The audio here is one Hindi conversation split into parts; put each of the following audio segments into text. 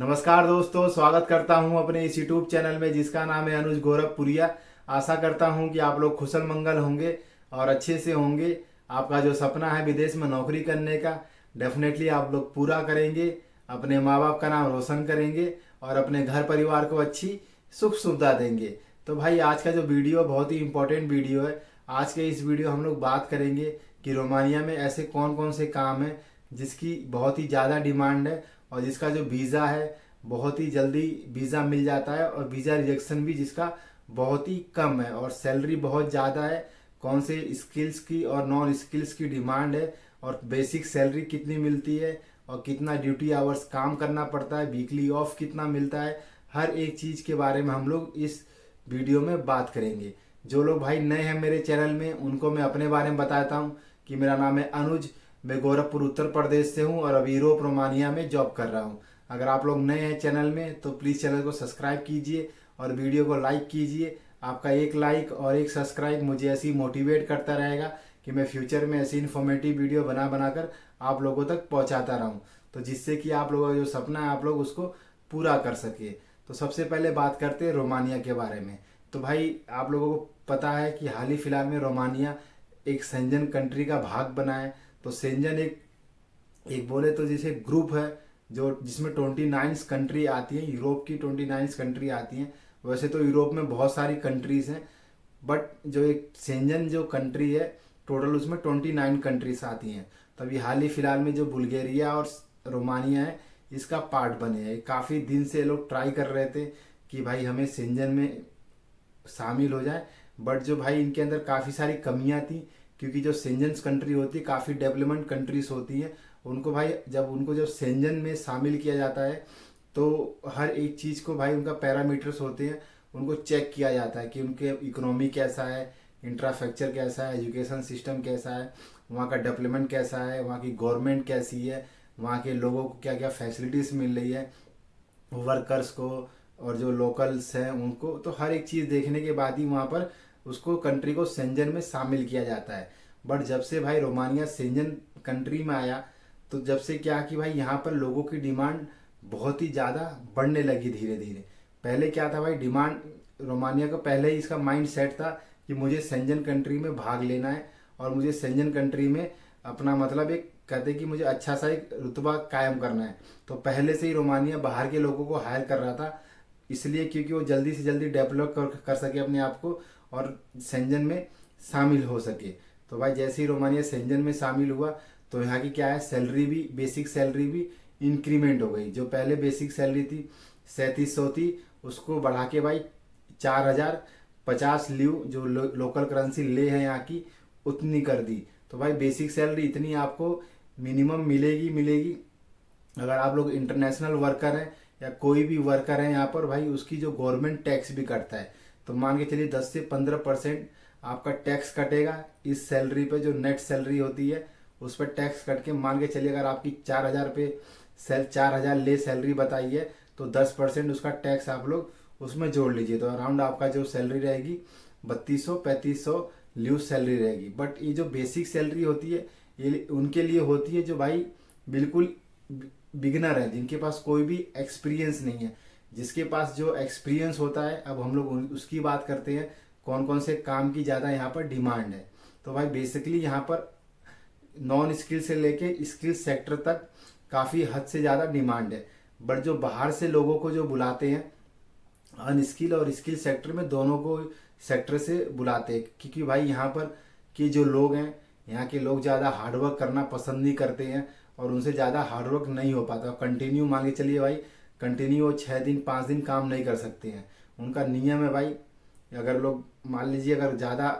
नमस्कार दोस्तों, स्वागत करता हूं अपने इस यूट्यूब चैनल में जिसका नाम है अनुज गोरखपुरिया। आशा करता हूं कि आप लोग कुशल मंगल होंगे और अच्छे से होंगे। आपका जो सपना है विदेश में नौकरी करने का, डेफिनेटली आप लोग पूरा करेंगे। अपने माँ बाप का नाम रोशन करेंगे और अपने घर परिवार को अच्छी सुख सुविधा देंगे। तो भाई आज का जो वीडियो बहुत ही इंपॉर्टेंट वीडियो है। आज के इस वीडियो हम लोग बात करेंगे कि रोमानिया में ऐसे कौन कौन से काम हैं जिसकी बहुत ही ज़्यादा डिमांड है और जिसका जो वीज़ा है बहुत ही जल्दी वीज़ा मिल जाता है और वीज़ा रिजेक्शन भी जिसका बहुत ही कम है और सैलरी बहुत ज़्यादा है। कौन से स्किल्स की और नॉन स्किल्स की डिमांड है और बेसिक सैलरी कितनी मिलती है और कितना ड्यूटी आवर्स काम करना पड़ता है, वीकली ऑफ कितना मिलता है, हर एक चीज़ के बारे में हम लोग इस वीडियो में बात करेंगे। जो लोग भाई नए हैं मेरे चैनल में उनको मैं अपने बारे में बताता हूँ कि मेरा नाम है अनुज। मैं गोरखपुर उत्तर प्रदेश से हूँ और अभी यूरोप रोमानिया में जॉब कर रहा हूँ। अगर आप लोग नए हैं चैनल में तो प्लीज़ चैनल को सब्सक्राइब कीजिए और वीडियो को लाइक कीजिए। आपका एक लाइक और एक सब्सक्राइब मुझे ऐसी मोटिवेट करता रहेगा कि मैं फ्यूचर में ऐसी इन्फॉर्मेटिव वीडियो बना बनाकर आप लोगों तक पहुँचाता रहूँ, तो जिससे कि आप लोगों का जो सपना है आप लोग उसको पूरा कर सके। तो सबसे पहले बात करते हैं रोमानिया के बारे में। तो भाई आप लोगों को पता है कि हाल ही फिलहाल में रोमानिया एक शेंजन कंट्री का भाग बना है। तो शेंजन एक एक बोले तो जैसे ग्रुप है जो जिसमें 29 कंट्री आती हैं, यूरोप की 29 कंट्री आती हैं। वैसे तो यूरोप में बहुत सारी कंट्रीज हैं बट जो एक शेंजन जो कंट्री है टोटल उसमें 29 कंट्रीज आती हैं। तो अभी हाल ही फिलहाल में जो बुल्गारिया और रोमानिया है इसका पार्ट बने हैं। काफ़ी दिन से लोग ट्राई कर रहे थे कि भाई हमें शेंजन में शामिल हो जाए, बट जो भाई इनके अंदर काफ़ी सारी कमियां थी क्योंकि जो शेंजन कंट्री होती है काफ़ी डेवलपमेंट कंट्रीज होती हैं। उनको भाई जब शेंजन में शामिल किया जाता है तो हर एक चीज़ को भाई उनका पैरामीटर्स होते हैं, उनको चेक किया जाता है कि उनके इकोनॉमी कैसा है, इंफ्रास्ट्रक्चर कैसा है, एजुकेशन सिस्टम कैसा है, वहाँ का डेवलपमेंट कैसा है, वहाँ की गवर्नमेंट कैसी है, वहाँ के लोगों को क्या क्या फैसिलिटीज़ मिल रही है, वर्कर्स को और जो लोकल्स हैं उनको। तो हर एक चीज़ देखने के बाद ही वहाँ पर उसको कंट्री को शेंजन में शामिल किया जाता है। बट जब से भाई रोमानिया शेंजन कंट्री में आया तो जब से क्या कि भाई यहाँ पर लोगों की डिमांड बहुत ही ज़्यादा बढ़ने लगी धीरे धीरे। पहले क्या था भाई, डिमांड रोमानिया का पहले ही इसका माइंड सेट था कि मुझे शेंजन कंट्री में भाग लेना है और मुझे शेंजन कंट्री में अपना मतलब एक कहते कि मुझे अच्छा सा एक रुतबा कायम करना है। तो पहले से ही रोमानिया बाहर के लोगों को हायर कर रहा था, इसलिए क्योंकि वो जल्दी से जल्दी डेवलप कर सके अपने आप को और शेंजन में शामिल हो सके। तो भाई जैसे ही रोमानिया शेंजन में शामिल हुआ तो यहाँ की क्या है, सैलरी भी, बेसिक सैलरी भी इंक्रीमेंट हो गई। जो पहले बेसिक सैलरी थी 3700 थी, उसको बढ़ा के भाई 4050 ल्यू जो लोकल करेंसी ले है यहाँ की उतनी कर दी। तो भाई बेसिक सैलरी इतनी आपको मिनिमम मिलेगी मिलेगी। अगर आप लोग इंटरनेशनल वर्कर हैं या कोई भी वर्कर है यहाँ पर भाई, उसकी जो गवर्नमेंट टैक्स भी कटता है। तो मान के चलिए 10 से 15% आपका टैक्स कटेगा इस सैलरी पे। जो नेट सैलरी होती है उस पर टैक्स कट के मान के चलिए अगर आपकी 4000 पे 4000 ले सैलरी बताई है तो 10% उसका टैक्स आप लोग उसमें जोड़ लीजिए तो अराउंड आपका जो सैलरी रहेगी 3200-3500 ल्यूज सैलरी रहेगी। बट ये जो बेसिक सैलरी होती है ये उनके लिए होती है जो भाई बिल्कुल बिगिनर है, जिनके पास कोई भी एक्सपीरियंस नहीं है। जिसके पास जो एक्सपीरियंस होता है, अब हम लोग उसकी बात करते हैं कौन कौन से काम की ज़्यादा यहाँ पर डिमांड है। तो भाई बेसिकली यहाँ पर नॉन स्किल से लेके स्किल सेक्टर तक काफ़ी हद से ज़्यादा डिमांड है। बट जो बाहर से लोगों को जो बुलाते हैं अनस्किल और स्किल सेक्टर में दोनों को सेक्टर से बुलाते हैं, क्योंकि भाई यहाँ पर के जो लोग हैं, यहाँ के लोग ज़्यादा हार्डवर्क करना पसंद नहीं करते हैं और उनसे ज़्यादा हार्डवर्क नहीं हो पाता। कंटिन्यू मान के चलिए भाई, कंटिन्यू वो 6 दिन 5 दिन काम नहीं कर सकते हैं। उनका नियम है भाई, अगर लोग मान लीजिए अगर ज़्यादा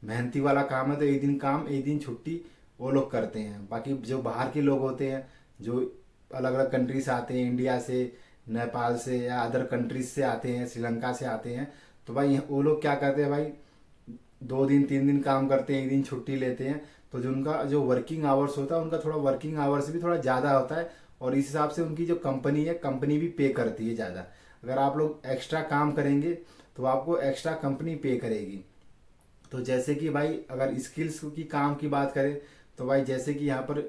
मेहनती वाला काम है तो एक दिन काम एक दिन छुट्टी वो लोग करते हैं। बाकी जो बाहर के लोग होते हैं जो अलग अलग कंट्री से आते हैं, इंडिया से, नेपाल से या अदर कंट्रीज से आते हैं, श्रीलंका से आते हैं, तो भाई वो लोग क्या करते हैं भाई 2 दिन 3 दिन काम करते हैं, एक दिन छुट्टी लेते हैं। तो जो उनका जो वर्किंग आवर्स होता है उनका थोड़ा वर्किंग आवर्स भी थोड़ा ज़्यादा होता है और इस हिसाब से उनकी जो कंपनी है कंपनी भी पे करती है ज़्यादा। अगर आप लोग एक्स्ट्रा काम करेंगे तो आपको एक्स्ट्रा कंपनी पे करेगी। तो जैसे कि भाई अगर स्किल्स की काम की बात करें तो भाई जैसे कि यहाँ पर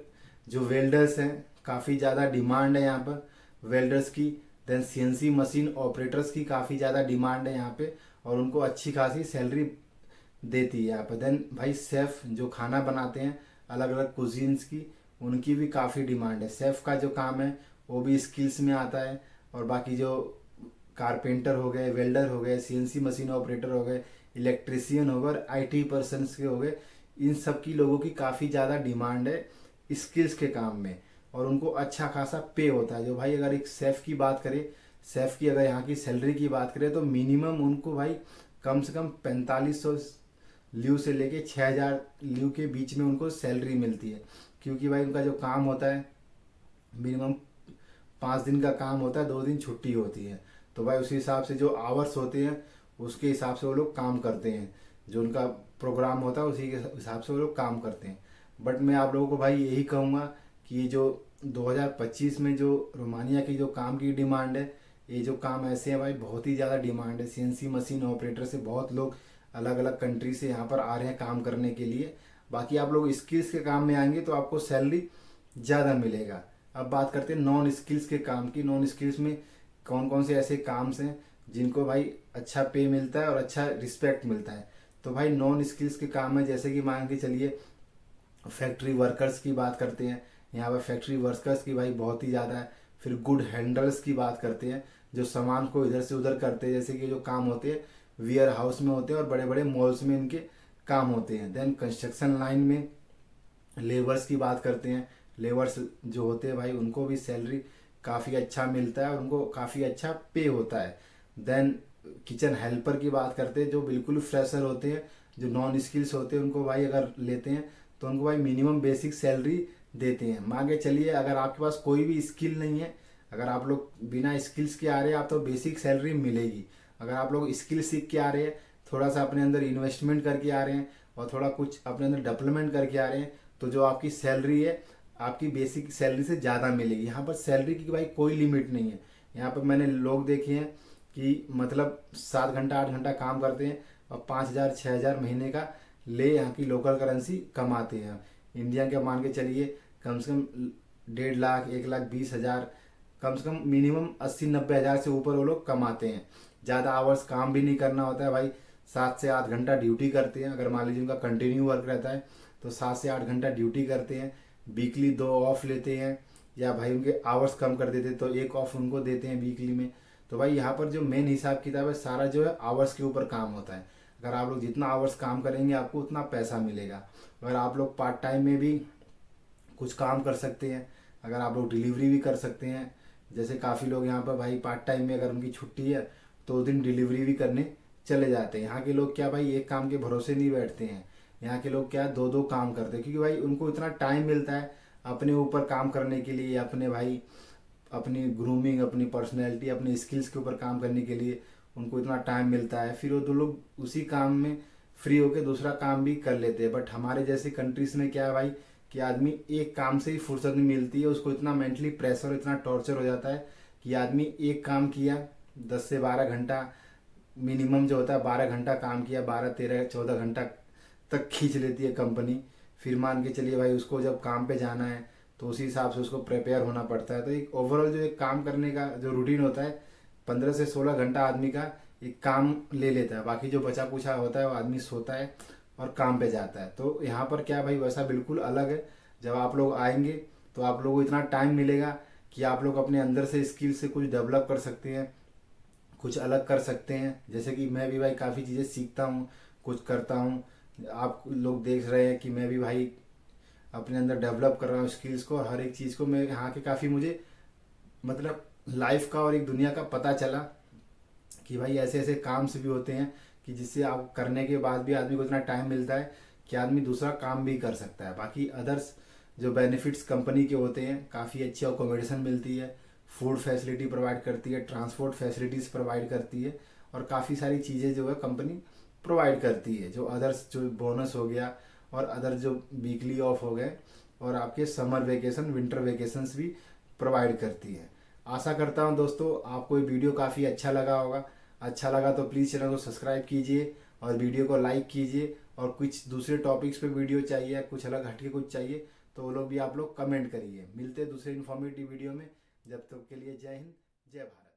जो वेल्डर्स हैं काफ़ी ज़्यादा डिमांड है यहाँ पर। वेल्डर्स की, देन सीएनसी मशीन ऑपरेटर्स की काफ़ी ज़्यादा डिमांड है यहाँ पे, और उनको अच्छी खासी सैलरी देती है यहाँ पे। देन भाई शेफ़ जो खाना बनाते हैं अलग अलग कुजीन्स की, उनकी भी काफ़ी डिमांड है। शेफ़ का जो काम है वो भी स्किल्स में आता है। और बाकी जो कारपेंटर हो गए, वेल्डर हो गए, सीएनसी मशीन ऑपरेटर हो गए, इलेक्ट्रिशियन हो गए और आईटी पर्सनस के हो गए, इन सब की लोगों की काफ़ी ज़्यादा डिमांड है स्किल्स के काम में, और उनको अच्छा खासा पे होता है। जो भाई अगर एक शेफ़ की बात करें, शेफ़ की अगर यहाँ की सैलरी की बात करें तो मिनिमम उनको भाई कम से कम 4500 ल्यू से लेके 6000 ल्यू के बीच में उनको सैलरी मिलती है। क्योंकि भाई उनका जो काम होता है मिनिमम 5 दिन का काम होता है, 2 दिन छुट्टी होती है। तो भाई उसी हिसाब से जो आवर्स होते हैं उसके हिसाब से वो लोग काम करते हैं, जो उनका प्रोग्राम होता है उसी के हिसाब से वो लोग काम करते हैं। बट मैं आप लोगों को भाई यही कहूँगा कि ये जो 2025 में जो रोमानिया की जो काम की डिमांड है, ये जो काम ऐसे हैं भाई बहुत ही ज़्यादा डिमांड है। सीएनसी मशीन ऑपरेटर से बहुत लोग अलग अलग कंट्री से यहाँ पर आ रहे हैं काम करने के लिए। बाकी आप लोग स्किल्स के काम में आएंगे तो आपको सैलरी ज़्यादा मिलेगा। अब बात करते हैं नॉन स्किल्स के काम की। नॉन स्किल्स में कौन कौन से ऐसे काम्स हैं जिनको भाई अच्छा पे मिलता है और अच्छा रिस्पेक्ट मिलता है। तो भाई नॉन स्किल्स के काम है, जैसे कि मान के चलिए फैक्ट्री वर्कर्स की बात करते हैं, यहाँ पर फैक्ट्री वर्कर्स की भाई बहुत ही ज़्यादा है। फिर गुड हैंडलर्स की बात करते हैं, जो सामान को इधर से उधर करते हैं, जैसे कि जो काम होते हैं वेयर हाउस में होते हैं और बड़े बड़े मॉल्स में इनके काम होते हैं। देन कंस्ट्रक्शन लाइन में लेबर्स की बात करते हैं। लेबर्स जो होते हैं भाई उनको भी सैलरी काफ़ी अच्छा मिलता है और उनको काफ़ी अच्छा पे होता है। देन किचन हेल्पर की बात करते हैं, जो बिल्कुल फ्रेशर होते हैं, जो नॉन स्किल्स होते हैं, उनको भाई अगर लेते हैं तो उनको भाई मिनिमम बेसिक सैलरी देते हैं। मान के चलिए अगर आपके पास कोई भी स्किल नहीं है, अगर आप लोग बिना स्किल्स के आ रहे हैं आप तो बेसिक सैलरी मिलेगी। अगर आप लोग स्किल सीख के आ रहे हैं, थोड़ा सा अपने अंदर इन्वेस्टमेंट करके आ रहे हैं और थोड़ा कुछ अपने अंदर डेवलपमेंट करके आ रहे हैं, तो जो आपकी सैलरी है आपकी बेसिक सैलरी से ज़्यादा मिलेगी। यहाँ पर सैलरी की भाई कोई लिमिट नहीं है। यहाँ पर मैंने लोग देखे हैं कि मतलब 7 घंटा 8 घंटा काम करते हैं और 5000 6000 महीने का ले यहाँ की लोकल करेंसी कमाते हैं। इंडिया के मान के चलिए कम से कम 1.5 लाख 1,20,000 कम से कम मिनिमम 80-90 हज़ार से ऊपर वो लोग कमाते हैं। ज़्यादा आवर्स काम भी नहीं करना होता है भाई, 7 से 8 घंटा ड्यूटी करते हैं। अगर मान लीजिए उनका कंटिन्यू वर्क रहता है तो 7 से 8 घंटा ड्यूटी करते हैं। वीकली 2 ऑफ लेते हैं, या भाई उनके आवर्स कम कर देते तो 1 ऑफ उनको देते हैं वीकली में। तो भाई यहाँ पर जो मेन हिसाब किताब है सारा जो है आवर्स के ऊपर काम होता है। अगर आप लोग जितना आवर्स काम करेंगे आपको उतना पैसा मिलेगा। अगर आप लोग पार्ट टाइम में भी कुछ काम कर सकते हैं, अगर आप लोग डिलीवरी भी कर सकते हैं, जैसे काफ़ी लोग यहाँ पर भाई पार्ट टाइम में अगर उनकी छुट्टी है तो उस दिन डिलीवरी भी करने चले जाते हैं। यहाँ के लोग क्या भाई एक काम के भरोसे नहीं बैठते हैं, यहाँ के लोग क्या 2-2 काम करते हैं, क्योंकि भाई उनको इतना टाइम मिलता है अपने ऊपर काम करने के लिए, अपने भाई अपनी ग्रूमिंग, अपनी पर्सनैलिटी, अपने स्किल्स के ऊपर काम करने के लिए उनको इतना टाइम मिलता है। फिर वो 2 लोग उसी काम में फ्री होकर दूसरा काम भी कर लेते हैं। बट हमारे जैसे कंट्रीज में क्या है भाई कि आदमी एक काम से ही फुर्सत नहीं मिलती है, उसको इतना मेंटली प्रेशर, इतना टॉर्चर हो जाता है कि आदमी एक काम किया 10 से 12 घंटा मिनिमम जो होता है, 12 घंटा काम किया, 12-13-14 घंटा तक खींच लेती है कंपनी। फिर मान के चलिए भाई उसको जब काम पे जाना है तो उसी हिसाब से उसको प्रिपेयर होना पड़ता है। तो एक ओवरऑल जो एक काम करने का जो रूटीन होता है 15 से 16 घंटा आदमी का एक काम ले लेता है। बाकी जो बचा कुछा होता है वो आदमी सोता है और काम पे जाता है। तो यहाँ पर क्या भाई वैसा बिल्कुल अलग है। जब आप लोग आएंगे तो आप लोगों को इतना टाइम मिलेगा कि आप लोग अपने अंदर से स्किल से कुछ डेवलप कर सकते हैं, कुछ अलग कर सकते हैं। जैसे कि मैं भी भाई काफ़ी चीज़ें सीखता हूँ, कुछ करता हूँ। आप लोग देख रहे हैं कि मैं भी भाई अपने अंदर डेवलप कर रहा हूँ स्किल्स को, और हर एक चीज़ को मैं यहाँ के काफ़ी मुझे मतलब लाइफ का और एक दुनिया का पता चला कि भाई ऐसे ऐसे काम से भी होते हैं कि जिससे आप करने के बाद भी आदमी को इतना टाइम मिलता है कि आदमी दूसरा काम भी कर सकता है। बाकी अदर्स जो बेनिफिट्स कंपनी के होते हैं, काफ़ी अच्छी अकोमोडेशन मिलती है, फूड फैसिलिटी प्रोवाइड करती है, ट्रांसपोर्ट फैसिलिटीज़ प्रोवाइड करती है, और काफ़ी सारी चीज़ें जो है कंपनी प्रोवाइड करती है। जो अदर्स जो बोनस हो गया और अदर जो वीकली ऑफ हो गए और आपके समर वेकेशन, विंटर वेकेशंस भी प्रोवाइड करती है। आशा करता हूँ दोस्तों आपको ये वीडियो काफ़ी अच्छा लगा होगा। अच्छा लगा तो प्लीज़ चैनल को सब्सक्राइब कीजिए और वीडियो को लाइक कीजिए। और कुछ दूसरे टॉपिक्स पे वीडियो चाहिए, कुछ अलग हटके कुछ चाहिए तो वो लोग भी आप लोग कमेंट करिए। मिलते हैं दूसरे इन्फॉर्मेटिव वीडियो में। जब तक के लिए जय हिंद, जय भारत।